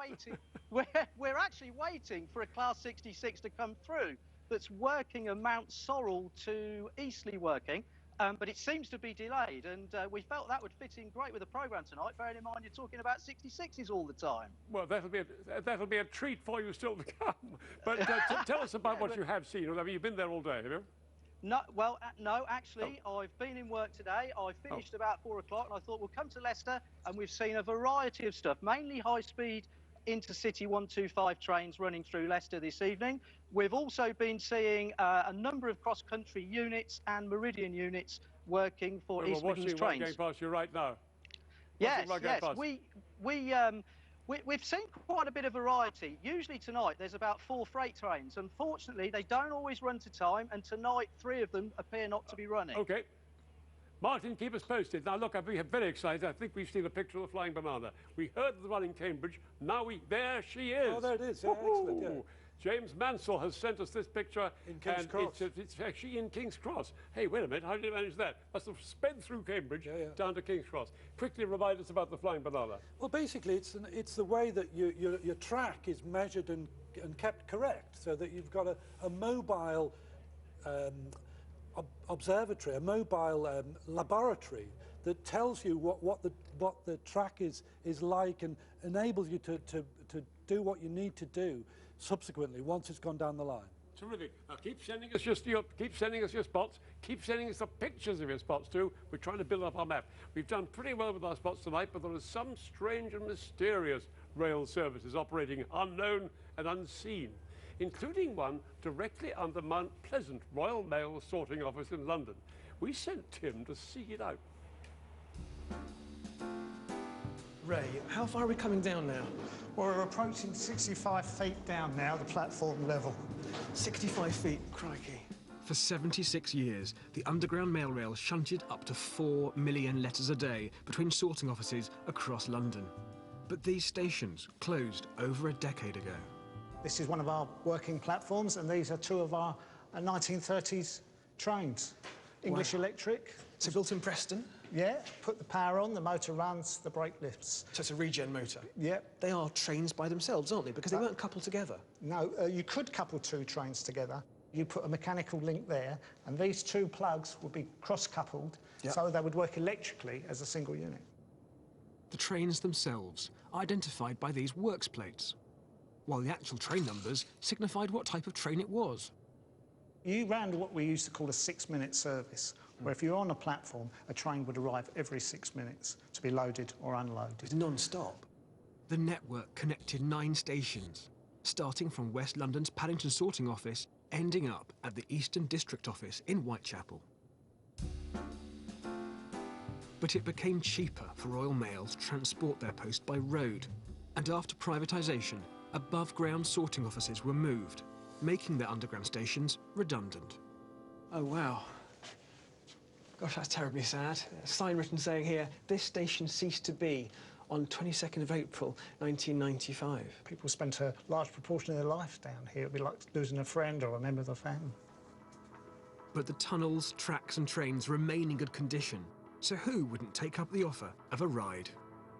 We're actually waiting for a Class 66 to come through that's working at Mount Sorrel to Eastleigh working, but it seems to be delayed, and we felt that would fit in great with the programme tonight, bearing in mind you're talking about 66s all the time. Well, that'll be a treat for you still to come. But tell us about what you have seen. I mean, you've been there all day, have you? No, well, no, actually, I've been in work today. I finished about 4 o'clock, and I thought we'll come to Leicester, and we've seen a variety of stuff, mainly high-speed intercity 125 trains running through Leicester this evening. We've also been seeing a number of cross-country units and meridian units working for East Midlands trains. We're watching one going past you right now. Yes, yes. We've seen quite a bit of variety. Usually tonight there's about 4 freight trains. Unfortunately, they don't always run to time, and tonight 3 of them appear not to be running. OK. Martin, keep us posted. Now, look, I've been very excited. I think we've seen a picture of the Flying Banana. We heard the one in Cambridge. Now there she is. Oh, there it is. Yeah, excellent, yeah. James Mansell has sent us this picture. In King's Cross. It's actually in King's Cross. Hey, wait a minute. How did you manage that? Must have sped through Cambridge down to King's Cross. Quickly remind us about the Flying Banana. Well, basically, it's the way that your track is measured and kept correct, so that you've got a mobile observatory, a mobile laboratory that tells you what the track is like and enables you to do what you need to do subsequently once it's gone down the line. Terrific. Now keep sending us your spots. Keep sending us the pictures of your spots too. We're trying to build up our map. We've done pretty well with our spots tonight, but there are some strange and mysterious rail services operating unknown and unseen, including one directly under Mount Pleasant Royal Mail sorting office in London. We sent Tim to see it out. Ray, how far are we coming down now? Well, we're approaching 65 feet down now, the platform level. 65 feet, crikey. For 76 years, the Underground Mail Rail shunted up to 4 million letters a day between sorting offices across London. But these stations closed over a decade ago. This is one of our working platforms, and these are 2 of our 1930s trains. English Electric. So built in Preston? Yeah, put the power on, the motor runs, the brake lifts. So it's a regen motor? Yep. They are trains by themselves, aren't they? Because they weren't coupled together. No, you could couple 2 trains together. You put a mechanical link there, and these 2 plugs would be cross-coupled, so they would work electrically as a single unit. The trains themselves identified by these works plates, while the actual train numbers signified what type of train it was. You ran what we used to call a 6-minute service, where if you're on a platform, a train would arrive every 6 minutes to be loaded or unloaded. It's non-stop. The network connected 9 stations, starting from West London's Paddington sorting office, ending up at the Eastern District Office in Whitechapel. But it became cheaper for Royal Mail to transport their post by road, and after privatisation, above-ground sorting offices were moved, making their underground stations redundant. Oh, wow. Gosh, that's terribly sad. A sign written saying here, this station ceased to be on 22nd of April, 1995. People spent a large proportion of their life down here. It'd be like losing a friend or a member of the family. But the tunnels, tracks and trains remain in good condition, so who wouldn't take up the offer of a ride?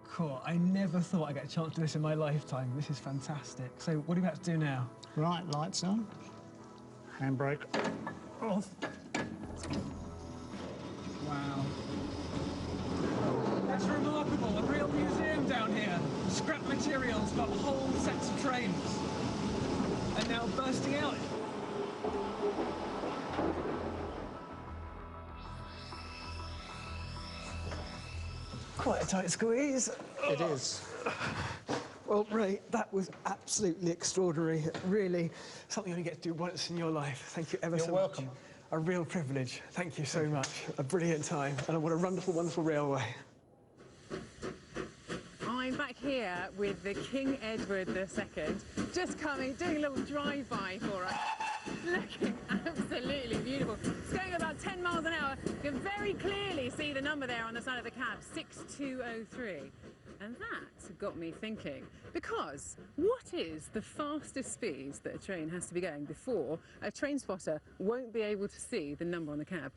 Cool. I never thought I'd get a chance to do this in my lifetime. This is fantastic. So what are we about to do now? Right, lights on. Handbrake off. Wow. That's remarkable. A real museum down here. Scrap materials for whole sets of trains. And now bursting out. Quite a tight squeeze. It is. Well, Ray, that was absolutely extraordinary. Really, something you only get to do once in your life. Thank you ever so much. You're welcome. A real privilege. Thank you so much. A brilliant time. And what a wonderful, wonderful railway. I'm back here with the King Edward II, just coming, doing a little drive-by for us. Looking absolutely beautiful. It's going about 10 miles an hour. You can very clearly see the number there on the side of the cab, 6203. And that got me thinking, because what is the fastest speed that a train has to be going before a train spotter won't be able to see the number on the cab?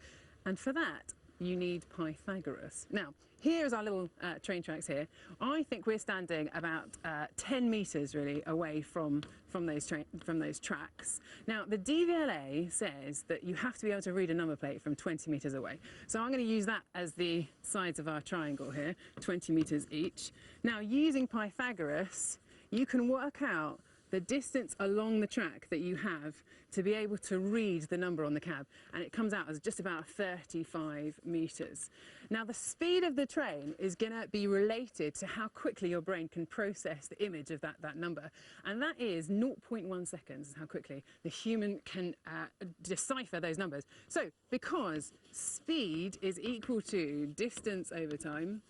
And for that, you need Pythagoras. Now, here's our little train tracks here. I think we're standing about 10 metres, really, away from those tracks. Now, the DVLA says that you have to be able to read a number plate from 20 metres away. So I'm going to use that as the sides of our triangle here, 20 metres each. Now, using Pythagoras, you can work out the distance along the track that you have to be able to read the number on the cab, and it comes out as just about 35 metres. Now, the speed of the train is going to be related to how quickly your brain can process the image of that number, and that is 0.1 seconds, how quickly the human can decipher those numbers. So, because speed is equal to distance over time,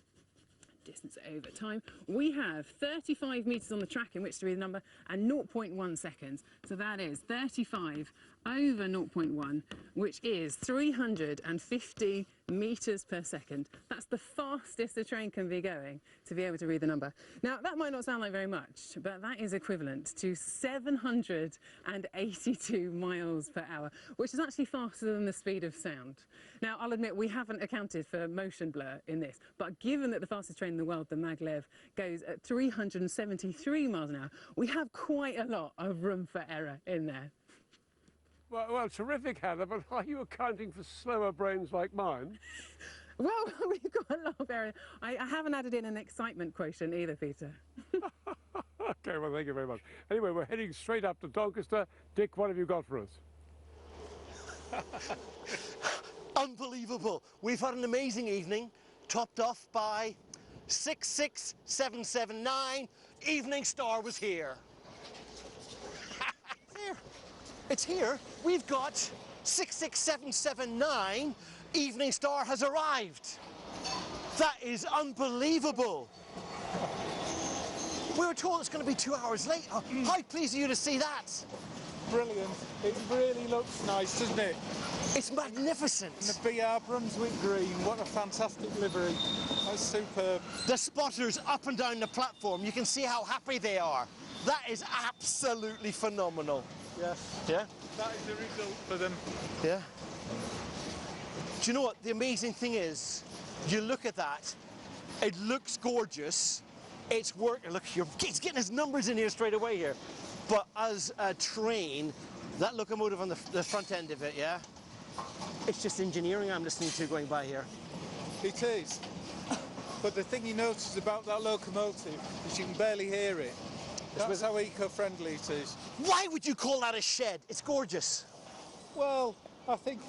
we have 35 metres on the track in which to read the number and 0.1 seconds. So that is 35 over 0.1, which is 350 metres per second. That's the fastest a train can be going to be able to read the number. Now, that might not sound like very much, but that is equivalent to 782 miles per hour, which is actually faster than the speed of sound. Now, I'll admit we haven't accounted for motion blur in this, but given that the fastest train in the world, the maglev, goes at 373 miles an hour, we have quite a lot of room for error in there. Well, terrific, Hannah, but are you accounting for slower brains like mine? Well, we've got a lot of error. I haven't added in an excitement quotient either, Peter. OK, well, thank you very much. Anyway, we're heading straight up to Doncaster. Dick, what have you got for us? Unbelievable. We've had an amazing evening, topped off by 66779. Evening Star was here. It's here. We've got 66779. Evening Star has arrived. That is unbelievable. We were told it's going to be 2 hours late. How pleased are you to see that? Brilliant. It really looks nice, doesn't it? It's magnificent. And the BR Brunswick green, what a fantastic livery. That's superb. The spotters up and down the platform, you can see how happy they are. That is absolutely phenomenal. Yes. Yeah? That is the result for them. Yeah. Do you know what the amazing thing is? You look at that, it looks gorgeous. It's work. Look, he's getting his numbers in here straight away here. But as a train, that locomotive on the front end of it, yeah, it's just engineering I'm listening to going by here. It is. But the thing you notice about that locomotive is you can barely hear it. That's how eco-friendly it is. Why would you call that a shed? It's gorgeous. Well, I think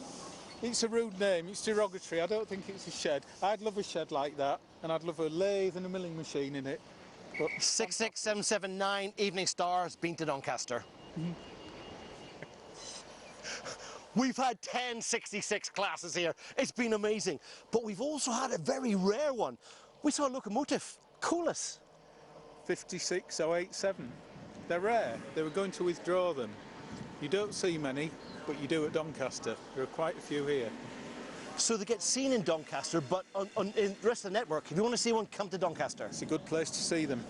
it's a rude name. It's derogatory. I don't think it's a shed. I'd love a shed like that, and I'd love a lathe and a milling machine in it. But 66779 Evening Star has been to Doncaster. We've had 1066 classes here. It's been amazing. But we've also had a very rare one. We saw a locomotive, Coolus. 56087. They're rare. They were going to withdraw them. You don't see many, but you do at Doncaster. There are quite a few here. So they get seen in Doncaster, but in the rest of the network, if you want to see one, come to Doncaster. It's a good place to see them.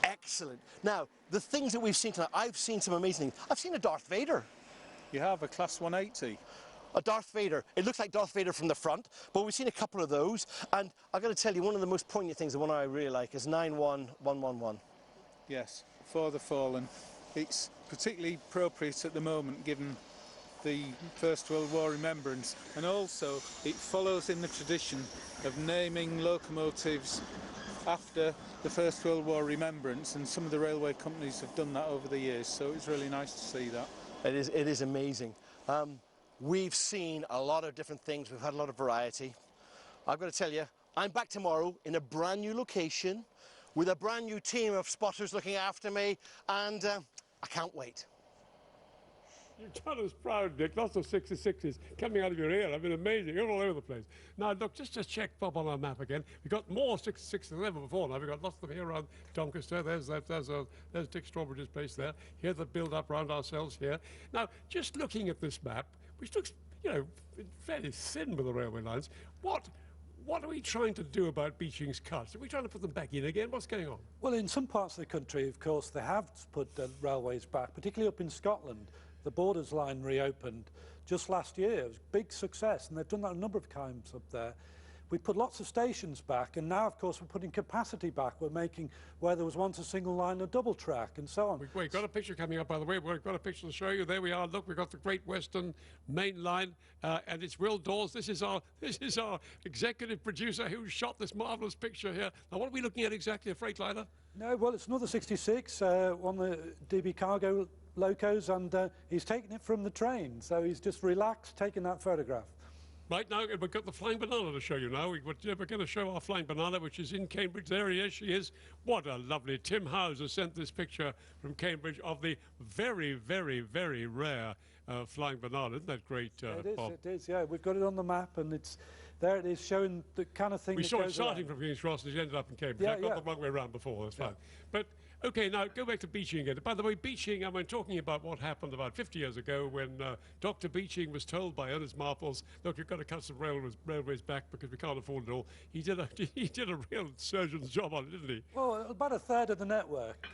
Excellent. Now, the things that we've seen tonight, I've seen some amazing things. I've seen a Darth Vader. You have a Class 180. A Darth Vader. It looks like Darth Vader from the front, but we've seen a couple of those. And I've got to tell you, one of the most poignant things, the one I really like, is 91111. Yes, For the Fallen. It's particularly appropriate at the moment, given the First World War remembrance, and also it follows in the tradition of naming locomotives after the First World War remembrance, and some of the railway companies have done that over the years, so it's really nice to see that. It is amazing. We've seen a lot of different things. We've had a lot of variety. I've got to tell you, I'm back tomorrow in a brand new location with a brand new team of spotters looking after me, and I can't wait. You've done us proud, Dick. Lots of 66s coming out of your ear. I've been amazing. You're all over the place. Now, look, just to check Bob on our map again. We've got more 66s than ever before now. We've got lots of them here around Doncaster. There's Dick Strawbridge's place there. Here, the build-up around ourselves here. Now, just looking at this map, which looks, you know, fairly thin with the railway lines, what are we trying to do about Beeching's cuts? Are we trying to put them back in again? What's going on? Well, in some parts of the country, of course, they have put railways back, particularly up in Scotland. The Borders line reopened just last year. It was a big success, and they've done that a number of times up there. we put lots of stations back, and now, of course, we're putting capacity back. We're making where there was once a single line, a double track, and so on. We've got a picture coming up, by the way. We've got a picture to show you. There we are. Look, we've got the Great Western Main Line, and it's Will Dawes. This is our executive producer who shot this marvellous picture here. Now, what are we looking at exactly? A Freightliner? No, well, it's another 66 on the DB cargo locos, and he's taken it from the train, so he's just relaxed, taking that photograph. Right, now we've got the Flying Banana to show you now. We're going to show our Flying Banana, which is in Cambridge. There he is, she is. What a lovely... Tim Howser sent this picture from Cambridge of the very, very, very rare Flying Banana. Isn't that great, Bob? It is, yeah. We've got it on the map, and it's... There it is, showing the kind of thing we that saw goes it starting around. from King's Cross and it ended up in Cambridge. Yeah, I got the wrong way around before, that's fine. But, OK, now go back to Beeching again. By the way, Beeching, I'm talking about what happened about 50 years ago when Dr. Beeching was told by Ernest Marples, look, you've got to cut some railways back because we can't afford it all. He did a real surgeon's job on it, didn't he? Well, about a third of the network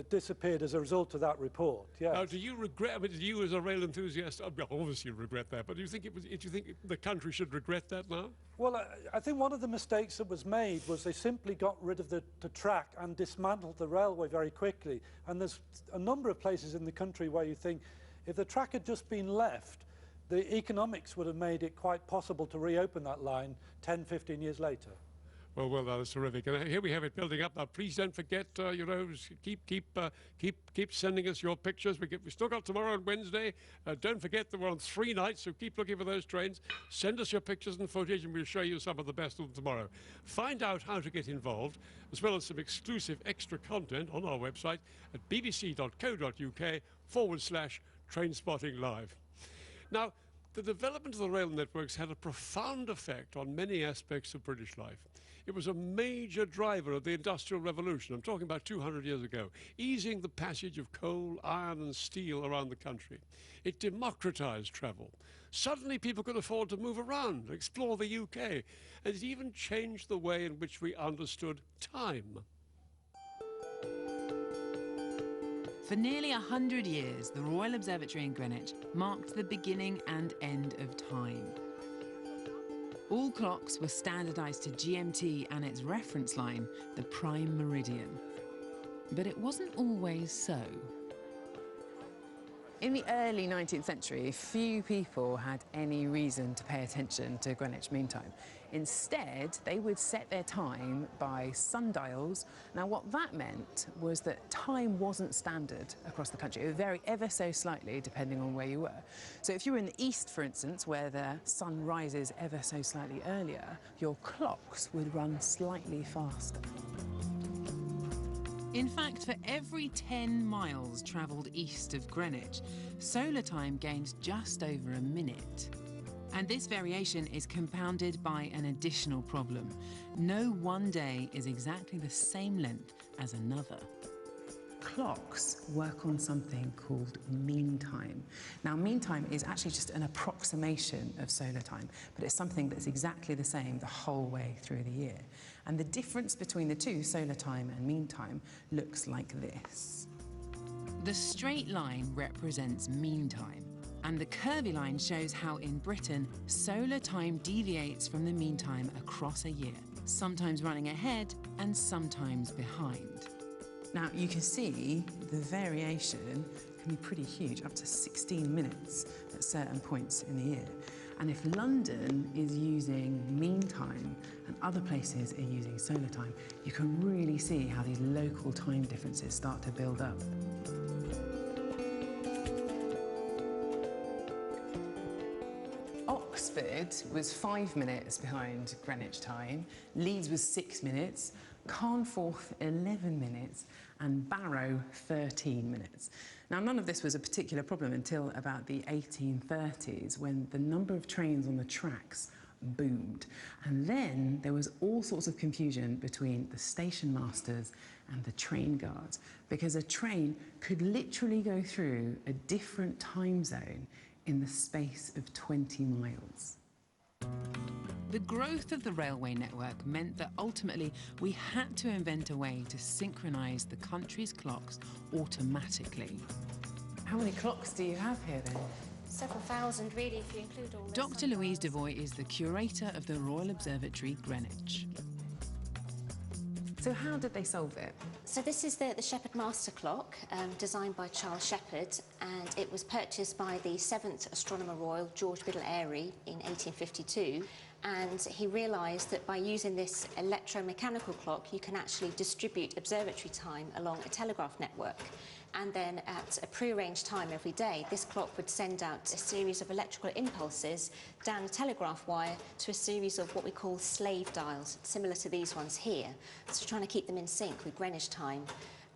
disappeared as a result of that report, yes. Now, do you regret, I mean, do you as a rail enthusiast, obviously you regret that, but do you think the country should regret that now? Well, I think one of the mistakes that was made was they simply got rid of the track and dismantled the railway very quickly. And there's a number of places in the country where you think if the track had just been left, the economics would have made it quite possible to reopen that line 10, 15 years later. Well, that is terrific. And here we have it building up. Now, please don't forget, you know, keep sending us your pictures. We still got tomorrow and Wednesday. Don't forget that we're on 3 nights, so keep looking for those trains. Send us your pictures and footage, and we'll show you some of the best of them tomorrow. Find out how to get involved, as well as some exclusive extra content on our website at bbc.co.uk/Trainspotting Live. Now, the development of the rail networks had a profound effect on many aspects of British life. It was a major driver of the Industrial Revolution. I'm talking about 200 years ago, easing the passage of coal, iron and steel around the country. It democratized travel. Suddenly people could afford to move around, explore the UK, and it even changed the way in which we understood time. For nearly 100 years, the Royal Observatory in Greenwich marked the beginning and end of time. All clocks were standardised to GMT and its reference line, the prime meridian. But it wasn't always so. In the early 19th century, few people had any reason to pay attention to Greenwich Mean Time. Instead, they would set their time by sundials. Now, what that meant was that time wasn't standard across the country. It would vary ever so slightly depending on where you were. So if you were in the east, for instance, where the sun rises ever so slightly earlier, your clocks would run slightly faster. In fact, for every 10 miles travelled east of Greenwich, solar time gained just over a minute. And this variation is compounded by an additional problem. No one day is exactly the same length as another. Clocks work on something called mean time. Now, mean time is actually just an approximation of solar time, but it's something that's exactly the same the whole way through the year. And the difference between the two, solar time and mean time, looks like this. The straight line represents mean time, and the curvy line shows how in Britain, solar time deviates from the mean time across a year, sometimes running ahead and sometimes behind. Now, you can see the variation can be pretty huge, up to 16 minutes at certain points in the year. And if London is using mean time and other places are using solar time, you can really see how these local time differences start to build up. Oxford was 5 minutes behind Greenwich time, Leeds was 6 minutes, Carnforth 11 minutes, and Barrow 13 minutes. Now, none of this was a particular problem until about the 1830s, when the number of trains on the tracks boomed. And then there was all sorts of confusion between the station masters and the train guards, because a train could literally go through a different time zone in the space of 20 miles. The growth of the railway network meant that ultimately we had to invent a way to synchronise the country's clocks automatically. How many clocks do you have here then? several thousand, really, if you include all this. Dr. Louise Devoy is the curator of the Royal Observatory, Greenwich. So how did they solve it? So this is the Shepherd Master Clock, designed by Charles Shepherd, and it was purchased by the 7th Astronomer Royal, George Biddle Airy, in 1852. And he realised that by using this electromechanical clock, you can actually distribute observatory time along a telegraph network. And then at a prearranged time every day, this clock would send out a series of electrical impulses down a telegraph wire to a series of what we call slave dials, similar to these ones here. So trying to keep them in sync with Greenwich time.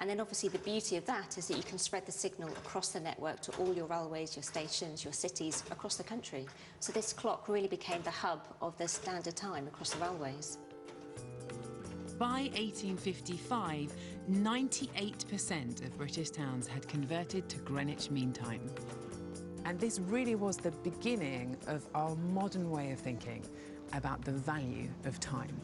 And then obviously the beauty of that is that you can spread the signal across the network to all your railways, your stations, your cities across the country. So this clock really became the hub of the standard time across the railways. By 1855, 98% of British towns had converted to Greenwich Mean Time. And this really was the beginning of our modern way of thinking about the value of time.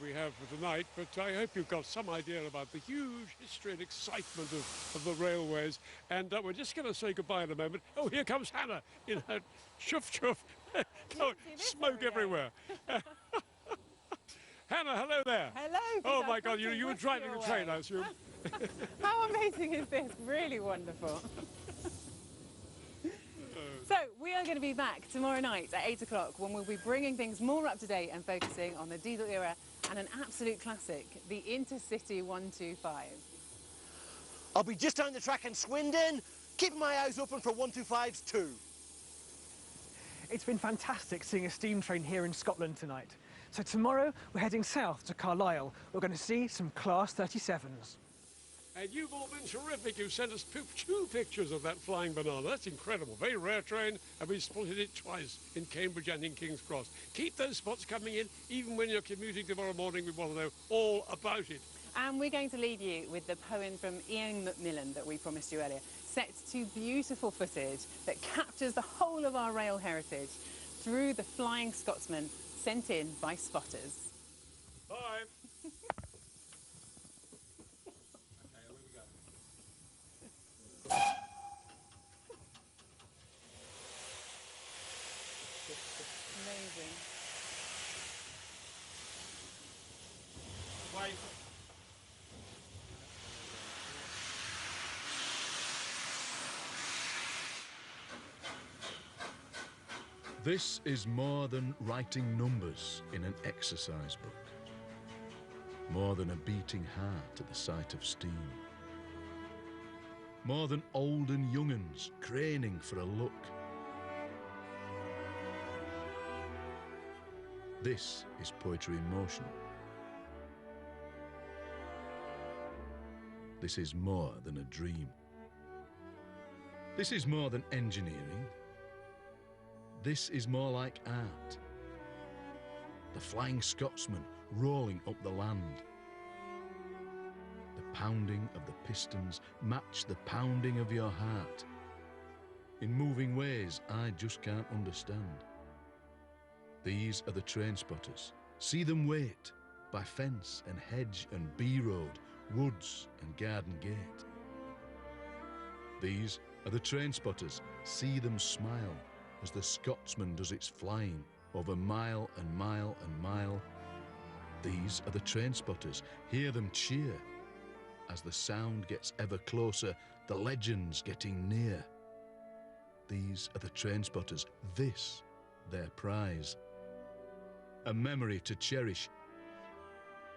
We have for tonight, but I hope you've got some idea about the huge history and excitement of the railways. And we're just going to say goodbye in a moment. Oh, here comes Hannah in her chuff. Smoke everywhere. Hannah, hello there. Hello. Oh my God, you were driving a train, I assume. How amazing is this? Really wonderful. So we are going to be back tomorrow night at 8 o'clock when we'll be bringing things more up to date and focusing on the diesel era and an absolute classic, the Intercity 125. I'll be just down the track in Swindon, keeping my eyes open for 125s too. It's been fantastic seeing a steam train here in Scotland tonight. So tomorrow we're heading south to Carlisle. We're going to see some Class 37s. And you've all been terrific. You've sent us two pictures of that flying banana. That's incredible. Very rare train, and we spotted it twice in Cambridge and in King's Cross. Keep those spots coming in, even when you're commuting tomorrow morning. We want to know all about it. And we're going to leave you with the poem from Ian McMillan that we promised you earlier, set to beautiful footage that captures the whole of our rail heritage through the Flying Scotsman sent in by spotters. Bye. Amazing. Wait. This is more than writing numbers in an exercise book. More than a beating heart at the sight of steam. More than old and young uns craning for a look. This is poetry in motion. This is more than a dream. This is more than engineering. This is more like art. The Flying Scotsman rolling up the land. The pounding of the pistons match the pounding of your heart. In moving ways I just can't understand. These are the train spotters. See them wait by fence and hedge and bee road, woods and garden gate. These are the train spotters. See them smile as the Scotsman does its flying over mile and mile and mile. These are the train spotters. Hear them cheer as the sound gets ever closer, the legends getting near. These are the train spotters. This their prize. A memory to cherish,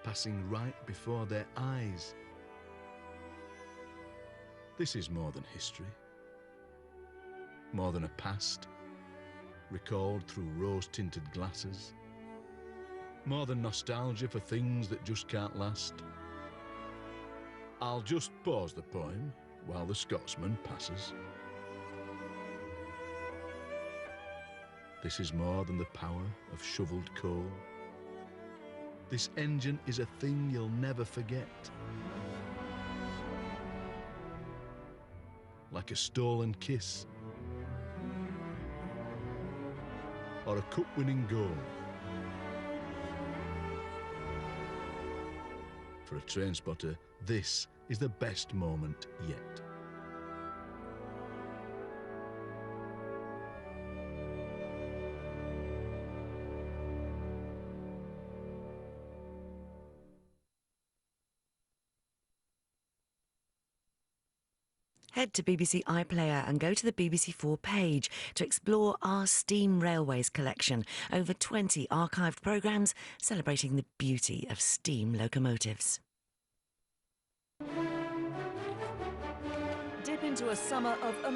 passing right before their eyes. This is more than history, more than a past, recalled through rose-tinted glasses, more than nostalgia for things that just can't last. I'll just pause the poem while the Scotsman passes. This is more than the power of shovelled coal. This engine is a thing you'll never forget. Like a stolen kiss, or a cup-winning goal. For a train spotter, this is the best moment yet. Head to BBC iPlayer and go to the BBC4 page to explore our Steam Railways collection. Over 20 archived programmes celebrating the beauty of steam locomotives. Dip into a summer of